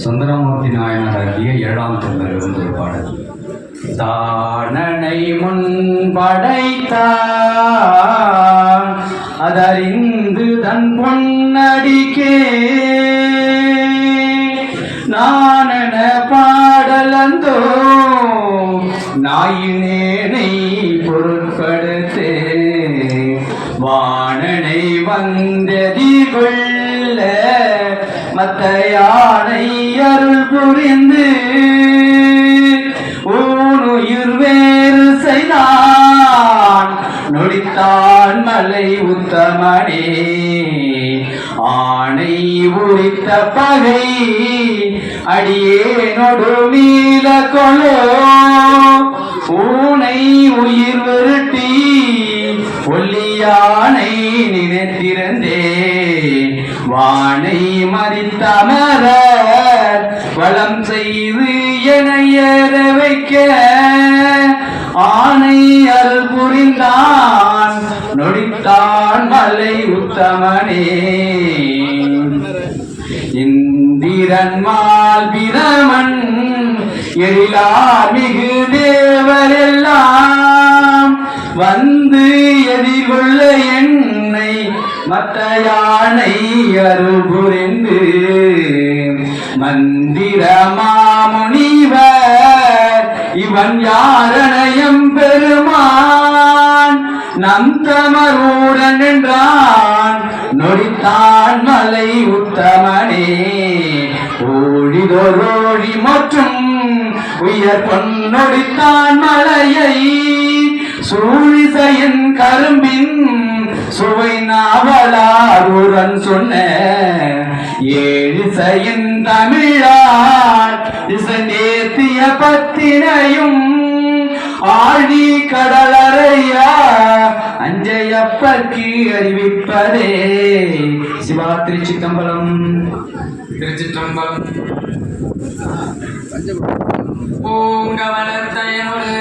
சுந்தரமூர்த்தி நாயனார் அருளிய 7ஆம் திருமுறையிலிருந்து ஒரு பாடல். தானனை முன் படைத்தான் அதறிந்து தன் பொன்னடிக்கே நானென பாடலந்தோ நாயினேனை பொருட்படுத்தே வாணனை வந்தெதிர்கொள்ள மத்த யானை அருள் புரிந்து ஊனுயிர் வேறு செய்தான் நொடித்தான் மலை உத்தமனே ஆணை உரித்த பகை அடியேனொடு மீள கொலோ ஊனை உயிர் விருட்டி ஒல்லியானை நினைத்திருந்தே வானை மறித்தமர வளம் செய்து என ஏற வைக்க ஆனை அருள் புரிந்தான் நொடித்தான் மலை உத்தமனே இந்திரன்மால் பிரமன் எழிலார் மிகு தேவரெல்லாம் வந்து எதிர்கொள்ள என்னை மத்த யானை அருள் புரிந்து மந்திர மாமுனிவர் இவன் யாரணையம் பெருமான் நம் தமருடன் என்றான் நொடித்தான் மலை உத்தமனே ஓடிதோரோடி மற்றும் உயர் பொன்னொடித்தான் மலையை சூழிசையின் கரும்பின் சுவை நாவலாருடன் சொன்ன ஏழிசையின் தமிழால் இசைநேத்திய பத்தினையும் ஆழி கடலறையா அஞ்சையப்பர்க்கு அறிவிப்பதே. சிவா. திருச்சிற்றம்பலம். திருச்சிற்றம்பலம். பூங்கவனத்தையனோடு